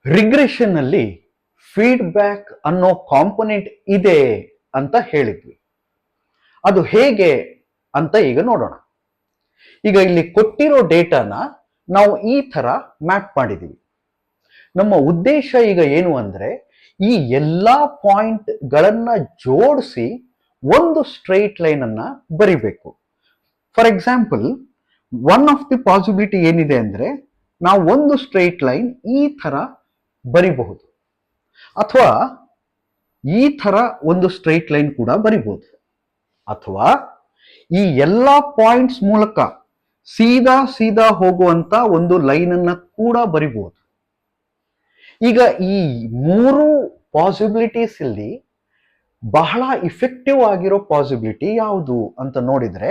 Regression ಅಲ್ಲಿ feedback ಅನ್ನೋ component ಇದೆ ಅಂತ ಹೇಳಿದ್ವಿ. ಅದು ಹೇಗೆ ಅಂತ ಈಗ ನೋಡೋಣ. ಈಗ ಇಲ್ಲಿ ಕೊಟ್ಟಿರೋ ಡೇಟಾನ ನಾವು ಈ ತರ ಮ್ಯಾಪ್ ಮಾಡಿದೀವಿ. ನಮ್ಮ ಉದ್ದೇಶ ಈಗ ಏನು ಅಂದ್ರೆ ಈ ಎಲ್ಲಾ ಪಾಯಿಂಟ್ ಗಳನ್ನ ಜೋಡಿಸಿ ಒಂದು ಸ್ಟ್ರೈಟ್ ಲೈನ್ ಅನ್ನ ಬರಿಬೇಕು. For example, one of the possibility ಏನಿದೆ ಅಂದ್ರೆ ನಾವು ಒಂದು ಸ್ಟ್ರೈಟ್ ಲೈನ್ ಈ ತರ ಬರಿಬಹುದು, ಅಥವಾ ಈ ತರ ಒಂದು ಸ್ಟ್ರೈಟ್ ಲೈನ್ ಕೂಡ ಬರಿಬಹುದು, ಅಥವಾ ಈ ಎಲ್ಲಾ ಪಾಯಿಂಟ್ಸ್ ಮೂಲಕ ಸೀದಾ ಸೀದಾ ಹೋಗುವಂತ ಒಂದು ಲೈನ್ ಅನ್ನ ಕೂಡ ಬರಿಬಹುದು. ಈಗ ಈ ಮೂರು ಪಾಸಿಬಿಲಿಟೀಸ್ ಇಲ್ಲಿ ಬಹಳ ಇಫೆಕ್ಟಿವ್ ಆಗಿರೋ ಪಾಸಿಬಿಲಿಟಿ ಯಾವುದು ಅಂತ ನೋಡಿದ್ರೆ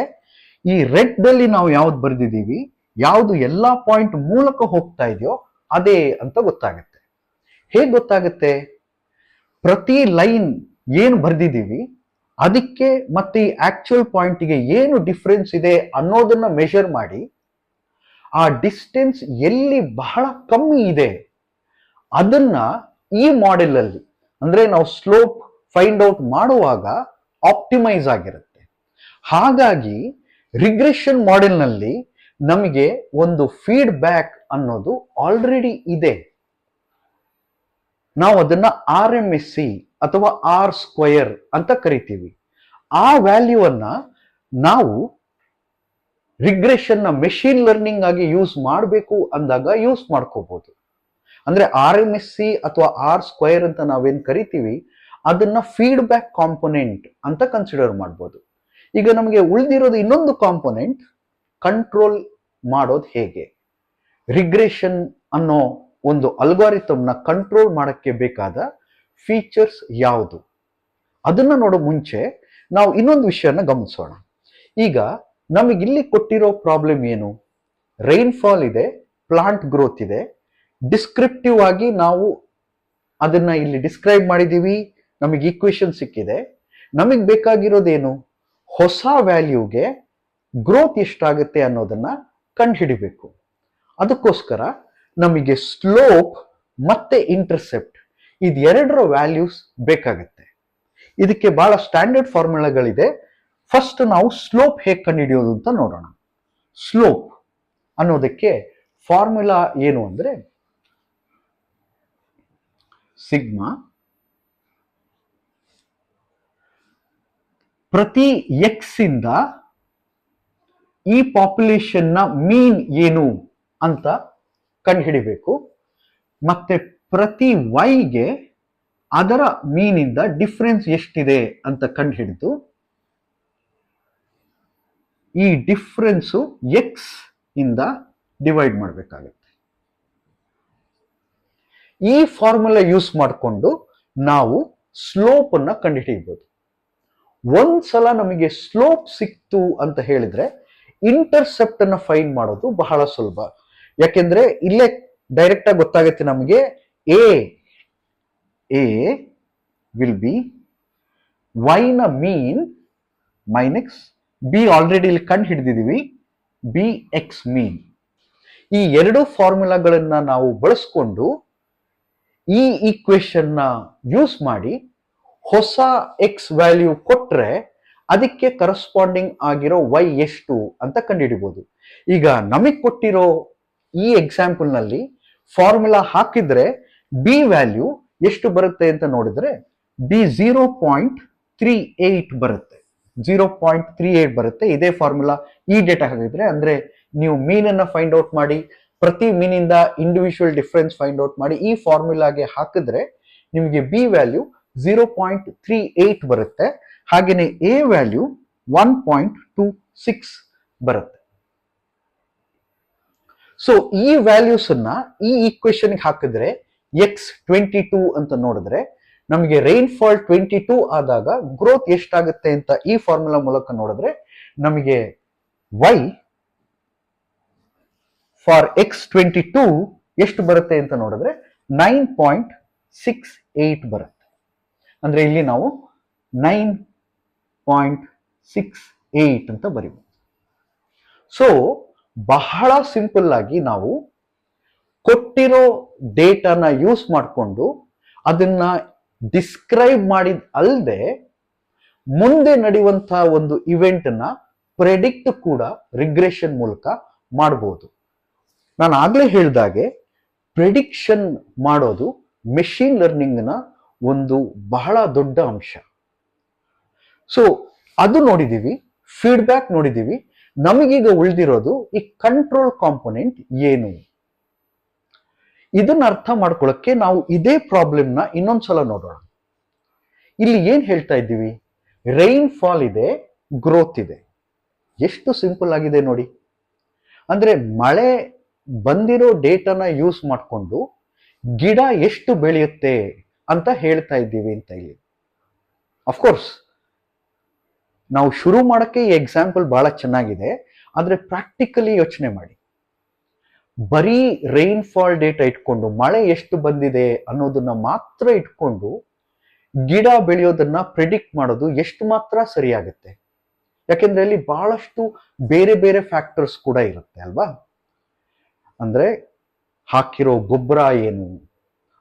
ಈ ರೆಡ್ ಅಲ್ಲಿ ನಾವು ಯಾವ್ದು ಬರೆದಿದ್ದೀವಿ, ಯಾವುದು ಎಲ್ಲಾ ಪಾಯಿಂಟ್ ಮೂಲಕ ಹೋಗ್ತಾ ಇದೆಯೋ ಅದೇ ಅಂತ ಗೊತ್ತಾಗುತ್ತೆ. ಹೇಗೆ ಗೊತ್ತಾಗುತ್ತೆ? ಪ್ರತಿ ಲೈನ್ ಏನು ಬರೆದಿದ್ದೀವಿ ಅದಕ್ಕೆ ಮತ್ತೆ ಈ ಆಕ್ಚುಯಲ್ ಪಾಯಿಂಟ್ಗೆ ಏನು ಡಿಫರೆನ್ಸ್ ಇದೆ ಅನ್ನೋದನ್ನ ಮೆಷರ್ ಮಾಡಿ ಆ ಡಿಸ್ಟೆನ್ಸ್ ಎಲ್ಲಿ ಬಹಳ ಕಮ್ಮಿ ಇದೆ ಅದನ್ನ ಈ ಮಾಡೆಲ್ ಅಲ್ಲಿ ಅಂದ್ರೆ ನಾವು ಸ್ಲೋಪ್ ಫೈಂಡ್ ಔಟ್ ಮಾಡುವಾಗ ಆಪ್ಟಿಮೈಸ್ ಆಗಿರುತ್ತೆ. ಹಾಗಾಗಿ ರಿಗ್ರೆಷನ್ ಮಾಡೆಲ್ ನಲ್ಲಿ ನಮಗೆ ಒಂದು ಫೀಡ್ಬ್ಯಾಕ್ ಅನ್ನೋದು ಆಲ್ರೆಡಿ ಇದೆ. ನಾವು ಅದನ್ನ RMSE ಅಥವಾ ಆರ್ ಸ್ಕ್ವಯರ್ ಅಂತ ಕರಿತೀವಿ. ಆ ವ್ಯಾಲ್ಯೂವನ್ನ ನಾವು ರಿಗ್ರೆಷನ್ ನ ಮೆಷಿನ್ ಲರ್ನಿಂಗ್ ಆಗಿ ಯೂಸ್ ಮಾಡಬೇಕು ಅಂದಾಗ ಯೂಸ್ ಮಾಡ್ಕೋಬಹುದು. ಅಂದ್ರೆ RMSE ಅಥವಾ ಆರ್ ಸ್ಕ್ವಯರ್ ಅಂತ ನಾವೇನ್ ಕರಿತೀವಿ ಅದನ್ನ ಫೀಡ್ಬ್ಯಾಕ್ ಕಾಂಪೊನೆಂಟ್ ಅಂತ ಕನ್ಸಿಡರ್ ಮಾಡ್ಬೋದು. ಈಗ ನಮಗೆ ಉಳಿದಿರೋದು ಇನ್ನೊಂದು ಕಾಂಪೊನೆಂಟ್, ಕಂಟ್ರೋಲ್ ಮಾಡೋದು ಹೇಗೆ. ರಿಗ್ರೆಷನ್ ಅನ್ನೋ ಒಂದು ಅಲ್ಗಾರಿಥಮ್ನ ಕಂಟ್ರೋಲ್ ಮಾಡಕ್ಕೆ ಬೇಕಾದ ಫೀಚರ್ಸ್ ಯಾವುದು, ಅದನ್ನ ನೋಡೋ ಮುಂಚೆ ನಾವು ಇನ್ನೊಂದು ವಿಷಯನ ಗಮನಿಸೋಣ. ಈಗ ನಮಗಿಲ್ಲಿ ಕೊಟ್ಟಿರೋ ಪ್ರಾಬ್ಲಮ್ ಏನು? ರೈನ್ಫಾಲ್ ಇದೆ, ಪ್ಲಾಂಟ್ ಗ್ರೋತ್ ಇದೆ, ಡಿಸ್ಕ್ರಿಪ್ಟಿವ್ ಆಗಿ ನಾವು ಅದನ್ನ ಇಲ್ಲಿ ಡಿಸ್ಕ್ರೈಬ್ ಮಾಡಿದೀವಿ, ನಮಗೆ ಈಕ್ವೇಶನ್ ಸಿಕ್ಕಿದೆ. ನಮಗೆ ಬೇಕಾಗಿರೋದೇನು? ಹೊಸ ವ್ಯಾಲ್ಯೂಗೆ ಗ್ರೋತ್ ಎಷ್ಟಾಗುತ್ತೆ ಅನ್ನೋದನ್ನ ಕಂಡುಹಿಡಿಬೇಕು. ಅದಕ್ಕೋಸ್ಕರ ನಮಗೆ ಸ್ಲೋಪ್ ಮತ್ತೆ ಇಂಟರ್ಸೆಪ್ಟ್ ಇದೆರಡರ ವ್ಯಾಲ್ಯೂಸ್ ಬೇಕಾಗುತ್ತೆ. ಇದಕ್ಕೆ ಬಹಳ ಸ್ಟ್ಯಾಂಡರ್ಡ್ ಫಾರ್ಮುಲಾಗಳಿದೆ. ಫಸ್ಟ್ ನಾವು ಸ್ಲೋಪ್ ಹೇಗೆ ಕಂಡುಹಿಡಿಯೋದು ಅಂತ ನೋಡೋಣ. ಸ್ಲೋಪ್ ಅನ್ನೋದಕ್ಕೆ ಫಾರ್ಮುಲಾ ಏನು ಅಂದ್ರೆ ಸಿಗ್ಮಾ ಪ್ರತಿ ಎಕ್ಸ್ ಇಂದ ಈ ಪಾಪ್ಯುಲೇಷನ್ ನ ಮೀನ್ ಏನು ಅಂತ ಕಂಡುಹಿಡಿಬೇಕು, ಮತ್ತೆ ಪ್ರತಿ ವೈಗೆ ಅದರ ಮೀನಿಂದ ಡಿಫರೆನ್ಸ್ ಎಷ್ಟಿದೆ ಅಂತ ಕಂಡುಹಿಡಿದು ಈ ಡಿಫರೆನ್ಸು ಎಕ್ಸ್ ಇಂದ ಡಿವೈಡ್ ಮಾಡಬೇಕಾಗುತ್ತೆ. ಈ ಫಾರ್ಮುಲಾ ಯೂಸ್ ಮಾಡಿಕೊಂಡು ನಾವು ಸ್ಲೋಪ್ ಅನ್ನ ಕಂಡುಹಿಡಿಯಬಹುದು. ಒಂದ್ಸಲ ನಮಗೆ ಸ್ಲೋಪ್ ಸಿಕ್ತು ಅಂತ ಹೇಳಿದ್ರೆ ಇಂಟರ್ಸೆಪ್ಟ್ ಅನ್ನ ಫೈಂಡ್ ಮಾಡೋದು ಬಹಳ ಸುಲಭ. ಯಾಕೆಂದ್ರೆ ಇಲ್ಲೇ ಡೈರೆಕ್ಟ್ ಆಗಿ ಗೊತ್ತಾಗುತ್ತೆ ನಮಗೆ ಎ ವಿಲ್ ಬಿ ವೈ ನ ಮೀನ್ ಮೈನಸ್ ಬಿ, ಆಲ್ರೆಡಿ ಇಲ್ಲಿ ಕಂಡು ಹಿಡಿದಿದ್ದೀವಿ, ಬಿ ಎಕ್ಸ್ ಮೀನ್. ಈ ಎರಡು ಫಾರ್ಮುಲಾಗಳನ್ನ ನಾವು ಬಳಸ್ಕೊಂಡು ಈ ಈಕ್ವೇಶನ್ ನ ಯೂಸ್ ಮಾಡಿ ಹೊಸ ಎಕ್ಸ್ ವ್ಯಾಲ್ಯೂ ಕೊಟ್ರೆ ಅದಕ್ಕೆ ಕರೆಸ್ಪಾಂಡಿಂಗ್ ಆಗಿರೋ ವೈ ಎಷ್ಟು ಅಂತ ಕಂಡುಹಿಡಿಬಹುದು. ಈಗ ನಮಗೆ ಕೊಟ್ಟಿರೋ ಈ ಎಕ್ಸಾಂಪಲ್ ನಲ್ಲಿ ಫಾರ್ಮುಲಾ ಹಾಕಿದ್ರೆ ಬಿ ವ್ಯಾಲ್ಯೂ ಎಷ್ಟು ಬರುತ್ತೆ ಅಂತ ನೋಡಿದ್ರೆ ಬಿ 0.38 ಬರುತ್ತೆ. 0.38 ಬರುತ್ತೆ. ಇದೇ ಫಾರ್ಮುಲಾ ಈ ಡೇಟಾ ಹಾಕಿದ್ರೆ, ಅಂದ್ರೆ ನೀವು ಮೀನನ್ನ ಫೈಂಡ್ ಔಟ್ ಮಾಡಿ ಪ್ರತಿ ಮೀನಿಂದ ಇಂಡಿವಿಜುವಲ್ ಡಿಫರೆನ್ಸ್ ಫೈಂಡ್ ಔಟ್ ಮಾಡಿ ಈ ಫಾರ್ಮುಲಾಗೆ ಹಾಕಿದ್ರೆ ನಿಮಗೆ ಬಿ ವ್ಯಾಲ್ಯೂ 0.38 ಬರುತ್ತೆ. ಹಾಗೇನೆ ಎ ವ್ಯಾಲ್ಯೂ 1.26 ಬರುತ್ತೆ. ಸೊ ಈ ವ್ಯಾಲ್ಯೂಸ್ ಅನ್ನ ಈ ಈಕ್ವೇಶನ್ ಹಾಕಿದ್ರೆ ಎಕ್ಸ್ 22 ಅಂತ ನೋಡಿದ್ರೆ ನಮಗೆ ರೈನ್ಫಾಲ್ 22 ಆದಾಗ ಗ್ರೋತ್ ಎಷ್ಟಾಗುತ್ತೆ ಅಂತ ಈ ಫಾರ್ಮುಲಾ ಮೂಲಕ ನೋಡಿದ್ರೆ ನಮಗೆ ವೈ ಫಾರ್ ಎಕ್ಸ್ 22 ಎಷ್ಟು ಬರುತ್ತೆ ಅಂತ ನೋಡಿದ್ರೆ 9.68 ಬರುತ್ತೆ. ಅಂದ್ರೆ ಇಲ್ಲಿ ನಾವು 9.68 ಅಂತ ಬರೀಬಹುದು. ಸೊ ಬಹಳ ಸಿಂಪಲ್ ಆಗಿ ನಾವು ಕೊಟ್ಟಿರೋ ಡೇಟಾನ ಯೂಸ್ ಮಾಡಿಕೊಂಡು ಅದನ್ನ ಡಿಸ್ಕ್ರೈಬ್ ಮಾಡಿದ ಅಲ್ಲದೆ ಮುಂದೆ ನಡೆಯುವಂತಹ ಒಂದು ಇವೆಂಟ್ ನ ಪ್ರೆಡಿಕ್ಟ್ ಕೂಡ ರಿಗ್ರೆಷನ್ ಮೂಲಕ ಮಾಡಬಹುದು. ನಾನು ಆಗ್ಲೇ ಹೇಳಿದಾಗೆ ಪ್ರೆಡಿಕ್ಷನ್ ಮಾಡೋದು ಮೆಷಿನ್ ಲರ್ನಿಂಗ್ ನ ಒಂದು ಬಹಳ ದೊಡ್ಡ ಅಂಶ. ಸೊ ಅದು ನೋಡಿದೀವಿ, ಫೀಡ್ಬ್ಯಾಕ್ ನೋಡಿದೀವಿ. ನಮಗೀಗ ಉಳಿದಿರೋದು ಈ ಕಂಟ್ರೋಲ್ ಕಾಂಪೊನೆಂಟ್ ಏನು. ಇದನ್ನ ಅರ್ಥ ಮಾಡ್ಕೊಳ್ಳಕ್ಕೆ ನಾವು ಇದೇ ಪ್ರಾಬ್ಲಮ್ನ ಇನ್ನೊಂದ್ಸಲ ನೋಡೋಣ. ಇಲ್ಲಿ ಏನ್ ಹೇಳ್ತಾ ಇದ್ದೀವಿ, ರೈನ್ ಫಾಲ್ ಇದೆ, ಗ್ರೋತ್ ಇದೆ. ಎಷ್ಟು ಸಿಂಪಲ್ ಆಗಿದೆ ನೋಡಿ. ಅಂದ್ರೆ ಮಳೆ ಬಂದಿರೋ ಡೇಟಾನ ಯೂಸ್ ಮಾಡಿಕೊಂಡು ಗಿಡ ಎಷ್ಟು ಬೆಳೆಯುತ್ತೆ ಅಂತ ಹೇಳ್ತಾ ಇದ್ದೀವಿ ಅಂತ ಇಲ್ಲಿ. ಅಫ್ಕೋರ್ಸ್ ನಾವು ಶುರು ಮಾಡಕ್ಕೆ ಈ ಎಕ್ಸಾಂಪಲ್ ಬಹಳ ಚೆನ್ನಾಗಿದೆ, ಆದ್ರೆ ಪ್ರಾಕ್ಟಿಕಲಿ ಯೋಚನೆ ಮಾಡಿ. ಬರೀ ರೈನ್ ಫಾಲ್ ಡೇಟಾ ಇಟ್ಕೊಂಡು ಮಳೆ ಎಷ್ಟು ಬಂದಿದೆ ಅನ್ನೋದನ್ನ ಮಾತ್ರ ಇಟ್ಕೊಂಡು ಗಿಡ ಬೆಳೆಯೋದನ್ನ ಪ್ರಿಡಿಕ್ಟ್ ಮಾಡೋದು ಎಷ್ಟು ಮಾತ್ರ ಸರಿಯಾಗುತ್ತೆ? ಯಾಕೆಂದ್ರೆ ಅಲ್ಲಿ ಬಹಳಷ್ಟು ಬೇರೆ ಬೇರೆ ಫ್ಯಾಕ್ಟರ್ಸ್ ಕೂಡ ಇರುತ್ತೆ ಅಲ್ವಾ. ಅಂದ್ರೆ ಹಾಕಿರೋ ಗೊಬ್ಬರ ಏನು,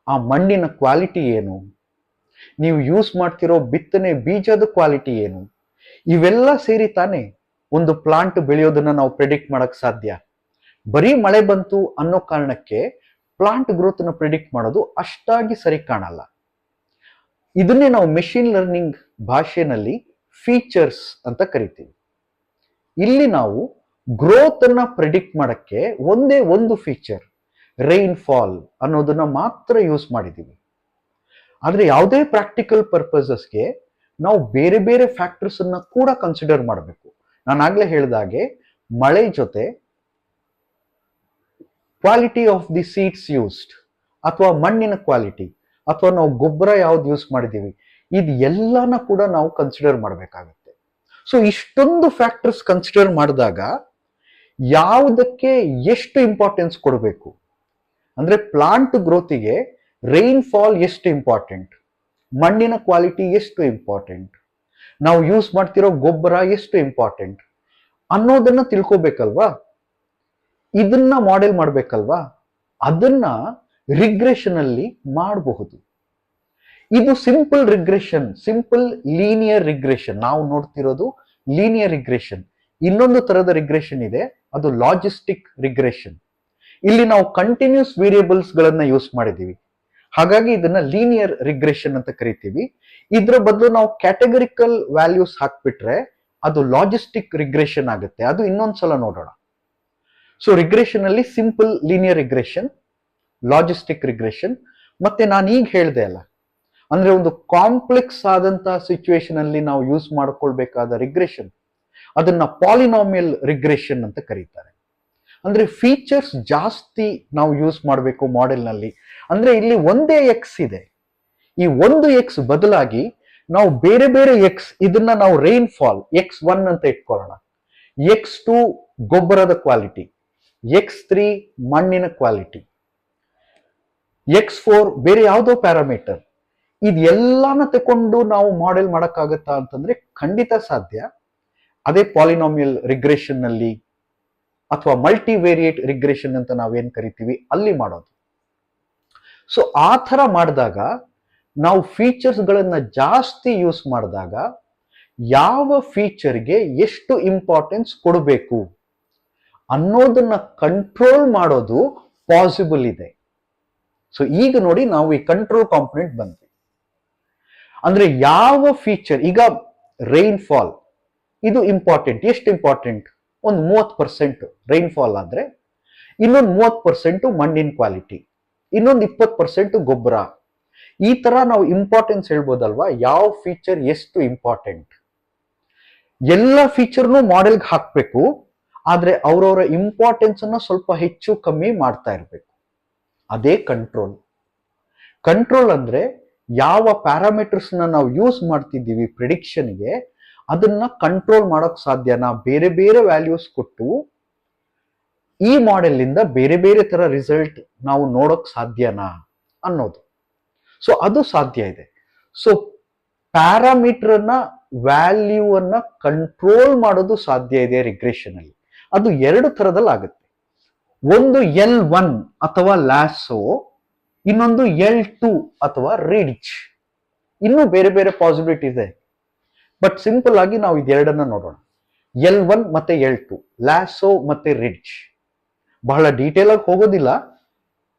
ಆ ಮಣ್ಣಿನ ಕ್ವಾಲಿಟಿ ಏನು, ನೀವು ಯೂಸ್ ಮಾಡ್ತಿರೋ ಬಿತ್ತನೆ ಬೀಜದ ಕ್ವಾಲಿಟಿ ಏನು, ಇವೆಲ್ಲ ಸೇರಿ ತಾನೇ ಒಂದು ಪ್ಲಾಂಟ್ ಬೆಳೆಯೋದನ್ನ ನಾವು ಪ್ರಿಡಿಕ್ಟ್ ಮಾಡಕ್ ಸಾಧ್ಯ. ಬರೀ ಮಳೆ ಬಂತು ಅನ್ನೋ ಕಾರಣಕ್ಕೆ ಪ್ಲಾಂಟ್ ಗ್ರೋತ್ ನ ಪ್ರಿಡಿಕ್ಟ್ ಮಾಡೋದು ಅಷ್ಟಾಗಿ ಸರಿ ಕಾಣಲ್ಲ. ಇದನ್ನೇ ನಾವು ಮೆಷಿನ್ ಲರ್ನಿಂಗ್ ಭಾಷೆನಲ್ಲಿ ಫೀಚರ್ಸ್ ಅಂತ ಕರಿತೀವಿ. ಇಲ್ಲಿ ನಾವು ಗ್ರೋತ್ ಅನ್ನ ಪ್ರಿಡಿಕ್ಟ್ ಮಾಡಕ್ಕೆ ಒಂದೇ ಒಂದು ಫೀಚರ್ ರೈನ್ ಫಾಲ್ ಅನ್ನೋದನ್ನ ಮಾತ್ರ ಯೂಸ್ ಮಾಡಿದೀವಿ. ಆದ್ರೆ ಯಾವುದೇ ಪ್ರಾಕ್ಟಿಕಲ್ ಪರ್ಪಸಸ್ಗೆ ನಾವು ಬೇರೆ ಬೇರೆ ಫ್ಯಾಕ್ಟರ್ಸ್ ಅನ್ನ ಕೂಡ ಕನ್ಸಿಡರ್ ಮಾಡಬೇಕು. ನಾನು ಆಗ್ಲೇ ಹೇಳಿದಾಗೆ ಮಳೆ ಜೊತೆ quality of the seeds used, ಅಥವಾ ಮಣ್ಣಿನ ಕ್ವಾಲಿಟಿ, ಅಥವಾ ನಾವು ಗೊಬ್ಬರ ಯಾವ್ದು ಯೂಸ್ ಮಾಡಿದೀವಿ, ಇದು ಎಲ್ಲಾನ ಕೂಡ ನಾವು ಕನ್ಸಿಡರ್ ಮಾಡಬೇಕಾಗುತ್ತೆ. ಸೊ ಇಷ್ಟೊಂದು ಫ್ಯಾಕ್ಟರ್ಸ್ ಕನ್ಸಿಡರ್ ಮಾಡಿದಾಗ ಯಾವುದಕ್ಕೆ ಎಷ್ಟು ಇಂಪಾರ್ಟೆನ್ಸ್ ಕೊಡಬೇಕು ಅಂದ್ರೆ, ಪ್ಲಾಂಟ್ ಗ್ರೋತಿಗೆ ರೈನ್ ಫಾಲ್ ಎಷ್ಟು ಇಂಪಾರ್ಟೆಂಟ್, ಮಣ್ಣಿನ ಕ್ವಾಲಿಟಿ ಎಷ್ಟು ಇಂಪಾರ್ಟೆಂಟ್, ನಾವು ಯೂಸ್ ಮಾಡ್ತಿರೋ ಗೊಬ್ಬರ ಎಷ್ಟು ಇಂಪಾರ್ಟೆಂಟ್ ಅನ್ನೋದನ್ನ ತಿಳ್ಕೊಬೇಕಲ್ವಾ. ಇದನ್ನ ಮಾಡೆಲ್ ಮಾಡ್ಬೇಕಲ್ವಾ. ಅದನ್ನ ರಿಗ್ರೆಷನ್ ಅಲ್ಲಿ ಮಾಡಬಹುದು. ಇದು simple regression, simple linear regression. ನಾವು ನೋಡ್ತಿರೋದು ಲೀನಿಯರ್ ರಿಗ್ರೆಷನ್. ಇನ್ನೊಂದು ತರದ ರಿಗ್ರೆಷನ್ ಇದೆ, ಅದು ಲಾಜಿಸ್ಟಿಕ್ ರಿಗ್ರೆಷನ್. ಇಲ್ಲಿ ನಾವು ಕಂಟಿನ್ಯೂಸ್ ವೇರಿಯೇಬಲ್ಸ್ ಗಳನ್ನ ಯೂಸ್ ಮಾಡಿದೀವಿ, ಹಾಗಾಗಿ ಇದನ್ನ ಲೀನಿಯರ್ ರಿಗ್ರೆಷನ್ ಅಂತ ಕರಿತೀವಿ. ಇದ್ರ ಬದಲು ನಾವು ಕ್ಯಾಟಗರಿಕಲ್ ವ್ಯಾಲ್ಯೂಸ್ ಹಾಕ್ಬಿಟ್ರೆ ಅದು ಲಾಜಿಸ್ಟಿಕ್ ರಿಗ್ರೆಷನ್ ಆಗುತ್ತೆ. ಅದು ಇನ್ನೊಂದ್ಸಲ ನೋಡೋಣ. ಸೊ ರಿಗ್ರೆಷನ್ ಅಲ್ಲಿ simple linear regression, logistic regression, ಮತ್ತೆ ನಾನು ಈಗ ಹೇಳ್ದೆ ಅಲ್ಲ, ಅಂದ್ರೆ ಒಂದು ಕಾಂಪ್ಲೆಕ್ಸ್ ಆದಂತ ಸಿಚುವೇಶನ್ ಅಲ್ಲಿ ನಾವು ಯೂಸ್ ಮಾಡ್ಕೊಳ್ಬೇಕಾದ ರಿಗ್ರೆಷನ್, ಅದನ್ನ ಪಾಲಿನಾಮಿಯಲ್ ರಿಗ್ರೆಷನ್ ಅಂತ ಕರೀತಾರೆ. ಅಂದ್ರೆ ಫೀಚರ್ಸ್ ಜಾಸ್ತಿ ನಾವು ಯೂಸ್ ಮಾಡಬೇಕು ಮಾಡೆಲ್ ನಲ್ಲಿ. ಅಂದ್ರೆ ಇಲ್ಲಿ ಒಂದೇ ಎಕ್ಸ್ ಇದೆ, ಈ ಒಂದು ಎಕ್ಸ್ ಬದಲಾಗಿ ನಾವು ಬೇರೆ ಬೇರೆ ಎಕ್ಸ್, ಇದನ್ನ ನಾವು ರೈನ್ ಫಾಲ್ x1 ಅಂತ ಇಟ್ಕೊಳ್ಳೋಣ, x2 ಗೊಬ್ಬರದ ಕ್ವಾಲಿಟಿ, x3 ಮಣ್ಣಿನ ಕ್ವಾಲಿಟಿ, x4 ಬೇರೆ ಯಾವುದೋ ಪ್ಯಾರಾಮೀಟರ್, ಇದೆಲ್ಲಾನ ತಕೊಂಡು ನಾವು ಮಾಡೆಲ್ ಮಾಡಕ್ಕಾಗತ್ತಾ ಅಂತಂದ್ರೆ ಖಂಡಿತ ಸಾಧ್ಯ. ಅದೇ ಪಾಲಿನಾಮಿಯಲ್ ರಿಗ್ರೆಷನ್ ನಲ್ಲಿ ಅಥವಾ ಮಲ್ಟಿವೇರಿಯೇಟ್ ರಿಗ್ರೆಷನ್ ಅಂತ ನಾವೇನ್ ಕರಿತೀವಿ ಅಲ್ಲಿ ಮಾಡೋದು. ಸೊ ಆ ಥರ ಮಾಡಿದಾಗ ನಾವು ಫೀಚರ್ಸ್ ಗಳನ್ನ ಜಾಸ್ತಿ ಯೂಸ್ ಮಾಡಿದಾಗ ಯಾವ ಫೀಚರ್ಗೆ ಎಷ್ಟು ಇಂಪಾರ್ಟೆನ್ಸ್ ಕೊಡಬೇಕು ಅನ್ನೋದನ್ನ ಕಂಟ್ರೋಲ್ ಮಾಡೋದು ಪಾಸಿಬಲ್ ಇದೆ. ಸೊ ಈಗ ನೋಡಿ, ನಾವು ಈ ಕಂಟ್ರೋಲ್ ಕಾಂಪೊನೆಂಟ್ ಬಂದ್ವಿ. ಅಂದ್ರೆ ಯಾವ ಫೀಚರ್, ಈಗ ರೈನ್ ಫಾಲ್ ಇದು ಇಂಪಾರ್ಟೆಂಟ್. ಎಷ್ಟು ಇಂಪಾರ್ಟೆಂಟ್? ಒಂದು 30% ರೈನ್ ಫಾಲ್ ಆದ್ರೆ, ಇನ್ನೊಂದು 30% ಮಣ್ಣಿನ ಕ್ವಾಲಿಟಿ, ಇನ್ನೊಂದು 20% ಗೊಬ್ಬರ. ಈ ತರ ನಾವು ಇಂಪಾರ್ಟೆನ್ಸ್ ಹೇಳ್ಬೋದಲ್ವಾ, ಯಾವ ಫೀಚರ್ ಎಷ್ಟು ಇಂಪಾರ್ಟೆಂಟ್. ಎಲ್ಲ ಫೀಚರ್ನು ಮಾಡೆಲ್ಗೆ ಹಾಕ್ಬೇಕು, ಆದ್ರೆ ಅವ್ರವರ ಇಂಪಾರ್ಟೆನ್ಸ್ ಅನ್ನ ಸ್ವಲ್ಪ ಹೆಚ್ಚು ಕಮ್ಮಿ ಮಾಡ್ತಾ ಇರ್ಬೇಕು. ಅದೇ ಕಂಟ್ರೋಲ್. ಕಂಟ್ರೋಲ್ ಅಂದ್ರೆ ಯಾವ ಪ್ಯಾರಾಮೀಟರ್ಸ್ ನಾವು ಯೂಸ್ ಮಾಡ್ತಿದ್ದೀವಿ ಪ್ರಿಡಿಕ್ಷನ್ಗೆ, ಅದನ್ನ ಕಂಟ್ರೋಲ್ ಮಾಡೋಕ್ ಸಾಧ್ಯನಾ? ಬೇರೆ ಬೇರೆ ವ್ಯಾಲ್ಯೂಸ್ ಕೊಟ್ಟು ಈ ಮಾಡೆಲ್ ಇಂದ ಬೇರೆ ಬೇರೆ ತರ ರಿಸಲ್ಟ್ ನಾವು ನೋಡೋಕ್ ಸಾಧ್ಯನಾ ಅನ್ನೋದು. ಸೊ ಅದು ಸಾಧ್ಯ ಇದೆ. ಸೊ ಪ್ಯಾರಾಮೀಟರ್ ಅನ್ನ, ವ್ಯಾಲ್ಯೂ ಅನ್ನ ಕಂಟ್ರೋಲ್ ಮಾಡೋದು ಸಾಧ್ಯ ಇದೆ ರಿಗ್ರೆಷನ್ ಅಲ್ಲಿ. ಅದು ಎರಡು ತರದಲ್ಲಿ ಆಗುತ್ತೆ. ಒಂದು L1 ಅಥವಾ ಲ್ಯಾಸೋ, ಇನ್ನೊಂದು L2 ಅಥವಾ ರಿಡ್ಜ್. ಇನ್ನೂ ಬೇರೆ ಬೇರೆ ಪಾಸಿಬಿಲಿಟಿ ಇದೆ, ಬಟ್ ಸಿಂಪಲ್ ಆಗಿ ನಾವು ಇದೆರಡನ್ನ ನೋಡೋಣ. L1 ಮತ್ತೆ L2, ಲ್ಯಾಸೋ ಮತ್ತೆ ರಿಡ್ಜ್. ಬಹಳ ಡೀಟೇಲ್ ಆಗಿ ಹೋಗೋದಿಲ್ಲ,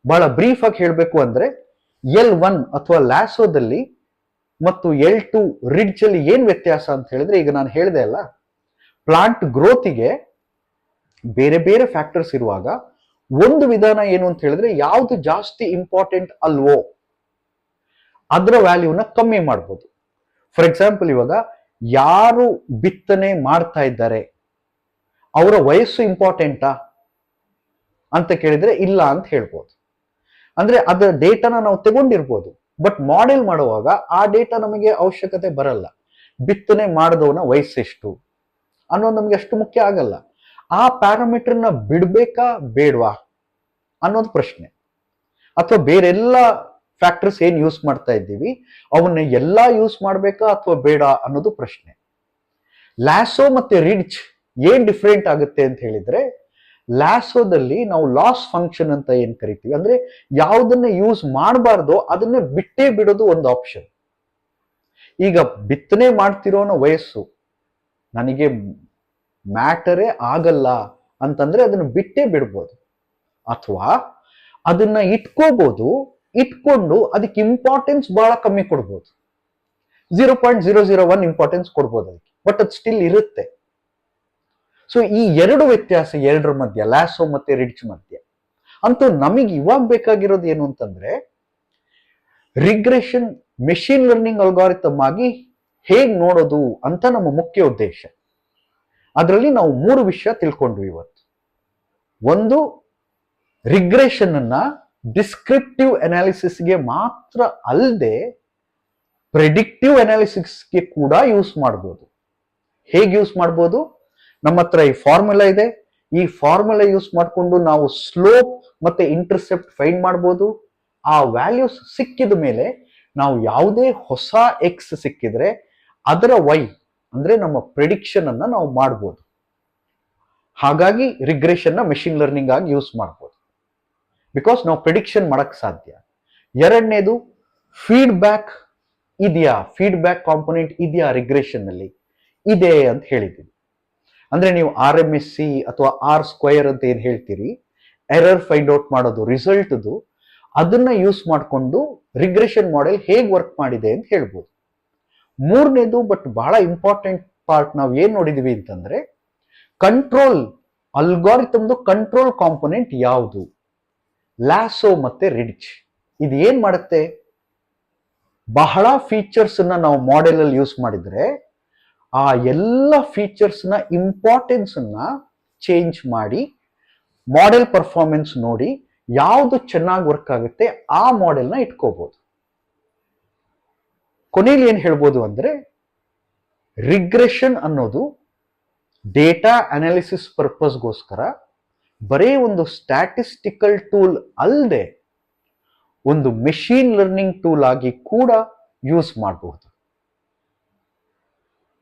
ಬಹಳ ಬ್ರೀಫ್ ಆಗಿ ಹೇಳಬೇಕು ಅಂದ್ರೆ L1 ಅಥವಾ ಲ್ಯಾಸೋದಲ್ಲಿ ಮತ್ತು L2 ರಿಡ್ಜ್ ಅಲ್ಲಿ ಏನ್ ವ್ಯತ್ಯಾಸ ಅಂತ ಹೇಳಿದ್ರೆ, ಈಗ ನಾನು ಹೇಳಿದೆ ಅಲ್ಲ, ಪ್ಲಾಂಟ್ ಗ್ರೋತಿಗೆ ಬೇರೆ ಬೇರೆ ಫ್ಯಾಕ್ಟರ್ಸ್ ಇರುವಾಗ ಒಂದು ವಿಧಾನ ಏನು ಅಂತ ಹೇಳಿದ್ರೆ, ಯಾವುದು ಜಾಸ್ತಿ ಇಂಪಾರ್ಟೆಂಟ್ ಅಲ್ವೋ ಅದರ ವ್ಯಾಲ್ಯೂನ ಕಮ್ಮಿ ಮಾಡ್ಬೋದು. ಫಾರ್ ಎಕ್ಸಾಂಪಲ್, ಇವಾಗ ಯಾರು ಬಿತ್ತನೆ ಮಾಡ್ತಾ ಇದ್ದಾರೆ ಅವರ ವಯಸ್ಸು ಇಂಪಾರ್ಟೆಂಟಾ ಅಂತ ಕೇಳಿದ್ರೆ ಇಲ್ಲ ಅಂತ ಹೇಳ್ಬೋದು. ಅಂದ್ರೆ ಅದರ ಡೇಟಾನ ನಾವು ತಗೊಂಡಿರ್ಬೋದು, ಬಟ್ ಮಾಡೆಲ್ ಮಾಡುವಾಗ ಆ ಡೇಟಾ ನಮಗೆ ಅವಶ್ಯಕತೆ ಬರಲ್ಲ. ಬಿತ್ತನೆ ಮಾಡಿದವನ ವಯಸ್ಸೆಷ್ಟು ಅನ್ನೋದು ನಮ್ಗೆ ಅಷ್ಟು ಮುಖ್ಯ ಆಗಲ್ಲ. ಆ ಪ್ಯಾರಾಮೀಟರ್ನ ಬಿಡ್ಬೇಕಾ ಬೇಡವಾ ಅನ್ನೋದು ಪ್ರಶ್ನೆ. ಅಥವಾ ಬೇರೆಲ್ಲ ಫ್ಯಾಕ್ಟರ್ಸ್ ಏನ್ ಯೂಸ್ ಮಾಡ್ತಾ ಇದ್ದೀವಿ ಅವನ್ನ ಎಲ್ಲಾ ಯೂಸ್ ಮಾಡ್ಬೇಕಾ ಅಥವಾ ಬೇಡ ಅನ್ನೋದು ಪ್ರಶ್ನೆ. ಲ್ಯಾಸೋ ಮತ್ತೆ ರಿಡ್ಜ್ ಏನ್ ಡಿಫ್ರೆಂಟ್ ಆಗುತ್ತೆ ಅಂತ ಹೇಳಿದ್ರೆ, ಲ್ಯಾಸೋದಲ್ಲಿ ನಾವು ಲಾಸ್ ಫಂಕ್ಷನ್ ಅಂತ ಏನ್ ಕರಿತೀವಿ, ಅಂದ್ರೆ ಯಾವುದನ್ನ ಯೂಸ್ ಮಾಡಬಾರ್ದೋ ಅದನ್ನ ಬಿಟ್ಟೇ ಬಿಡೋದು ಒಂದು ಆಪ್ಷನ್. ಈಗ ಬಿತ್ತನೆ ಮಾಡ್ತಿರೋನ ವಯಸ್ಸು ನನಗೆ ಮ್ಯಾಟರೇ ಆಗಲ್ಲ ಅಂತಂದ್ರೆ ಅದನ್ನ ಬಿಟ್ಟೇ ಬಿಡ್ಬೋದು. ಅಥವಾ ಅದನ್ನ ಇಟ್ಕೋಬಹುದು, ಇಟ್ಕೊಂಡು ಅದಕ್ಕೆ ಇಂಪಾರ್ಟೆನ್ಸ್ ಬಹಳ ಕಮ್ಮಿ ಕೊಡ್ಬೋದು. 0.001 ಇಂಪಾರ್ಟೆನ್ಸ್ ಕೊಡ್ಬೋದು ಅದಕ್ಕೆ, ಬಟ್ ಅದು ಸ್ಟಿಲ್ ಇರುತ್ತೆ. ಸೊ ಈ ಎರಡು ವ್ಯತ್ಯಾಸ ಎರಡರ ಮಧ್ಯ, ಲ್ಯಾಸೋ ಮತ್ತೆ ರಿಡ್ಜ್ ಮಧ್ಯ. ಅಂತೂ ನಮಗೆ ಇವಾಗ ಬೇಕಾಗಿರೋದು ಏನು ಅಂತಂದ್ರೆ, ರಿಗ್ರೆಷನ್ ಮೆಷಿನ್ ಲರ್ನಿಂಗ್ ಅಲ್ಗಾರಿಥಮ್ ಆಗಿ ಹೇಗ್ ನೋಡೋದು ಅಂತ ನಮ್ಮ ಮುಖ್ಯ ಉದ್ದೇಶ. ಅದರಲ್ಲಿ ನಾವು 3 ವಿಷಯ ತಿಳ್ಕೊಂಡ್ವಿ ಇವತ್ತು. ಒಂದು, ರಿಗ್ರೆಷನ್ ಅನ್ನ ಡಿಸ್ಕ್ರಿಪ್ಟಿವ್ ಅನಾಲಿಸಿಸ್ಗೆ ಮಾತ್ರ ಅಲ್ಲದೆ ಪ್ರೆಡಿಕ್ಟಿವ್ ಅನಾಲಿಸಿಸ್ಗೆ ಕೂಡ ಯೂಸ್ ಮಾಡ್ಬೋದು. ಹೇಗೆ ಯೂಸ್ ಮಾಡ್ಬೋದು? ನಮ್ಮ ಹತ್ರ ಈ ಫಾರ್ಮುಲಾ ಇದೆ, ಈ ಫಾರ್ಮುಲಾ ಯೂಸ್ ಮಾಡಿಕೊಂಡು ನಾವು ಸ್ಲೋಪ್ ಮತ್ತೆ ಇಂಟರ್ಸೆಪ್ಟ್ ಫೈಂಡ್ ಮಾಡ್ಬೋದು. ಆ ವ್ಯಾಲ್ಯೂಸ್ ಸಿಕ್ಕಿದ ಮೇಲೆ ನಾವು ಯಾವುದೇ ಹೊಸ ಎಕ್ಸ್ ಸಿಕ್ಕಿದ್ರೆ ಅದರ ವೈ ಅಂದ್ರೆ ನಮ್ಮ ಪ್ರಿಡಿಕ್ಷನ್ ಅನ್ನ ನಾವು ಮಾಡ್ಬೋದು. ಹಾಗಾಗಿ ರಿಗ್ರೆಷನ್ ನ ಮೆಷಿನ್ ಲರ್ನಿಂಗ್ ಆಗಿ ಯೂಸ್ ಮಾಡ್ಬೋದು, ಬಿಕಾಸ್ ನಾವು ಪ್ರಿಡಿಕ್ಷನ್ ಮಾಡಕ್ ಸಾಧ್ಯ. ಎರಡನೇದು, ಫೀಡ್ಬ್ಯಾಕ್ ಇದೆಯಾ, ಫೀಡ್ಬ್ಯಾಕ್ ಕಾಂಪೊನೆಂಟ್ ಇದೆಯಾ ರಿಗ್ರೆಷನ್ ನಲ್ಲಿ, ಇದೆ ಅಂತ ಹೇಳಿದ್ದೀವಿ. ಅಂದ್ರೆ ನೀವು RMSE ಅಥವಾ R² ಅಂತ ಏನ್ ಹೇಳ್ತೀರಿ, ಎರರ್ ಫೈಂಡ್ ಔಟ್ ಮಾಡೋದು ರಿಸಲ್ಟ್ದು, ಅದನ್ನ ಯೂಸ್ ಮಾಡಿಕೊಂಡು ರಿಗ್ರೆಷನ್ ಮಾಡೆಲ್ ಹೇಗ್ ವರ್ಕ್ ಮಾಡಿದೆ ಅಂತ ಹೇಳ್ಬೋದು. ಮೂರನೇದು ಬಟ್ ಬಹಳ ಇಂಪಾರ್ಟೆಂಟ್ ಪಾರ್ಟ್ ನಾವು ಏನ್ ನೋಡಿದೀವಿ ಅಂತಂದ್ರೆ, ಕಂಟ್ರೋಲ್ ಅಲ್ಗಾರಿಥಮ್ದು ಕಂಟ್ರೋಲ್ ಕಾಂಪೊನೆಂಟ್ ಯಾವುದು, ಲ್ಯಾಸೋ ಮತ್ತೆ ರಿಡ್ಜ್. ಇದು ಏನ್ ಮಾಡುತ್ತೆ, ಬಹಳ ಫೀಚರ್ಸ್ ನಾವು ಮಾಡೆಲ್ ಅಲ್ಲಿ ಯೂಸ್ ಮಾಡಿದ್ರೆ ಆ ಎಲ್ಲ ಫೀಚರ್ಸ್ ಇಂಪಾರ್ಟೆನ್ಸ್ ಚೇಂಜ್ ಮಾಡಿ ಮಾಡೆಲ್ ಪರ್ಫಾರ್ಮೆನ್ಸ್ ನೋಡಿ ಯಾವುದು ಚೆನ್ನಾಗಿ ವರ್ಕ್ ಆಗುತ್ತೆ ಆ ಮಾಡೆಲ್ನ ಇಟ್ಕೋಬಹುದು. ಕೊನೆಯಲ್ಲಿ ಏನ್ ಹೇಳ್ಬೋದು ಅಂದ್ರೆ, ರಿಗ್ರೆಷನ್ ಅನ್ನೋದು ಡೇಟಾ ಅನಾಲಿಸಿಸ್ ಪರ್ಪಸ್ಗೋಸ್ಕರ ಬರೀ ಒಂದು ಸ್ಟ್ಯಾಟಿಸ್ಟಿಕಲ್ ಟೂಲ್ ಅಲ್ಲದೆ ಒಂದು ಮೆಷಿನ್ ಲರ್ನಿಂಗ್ ಟೂಲ್ ಆಗಿ ಕೂಡ ಯೂಸ್ ಮಾಡಬಹುದು.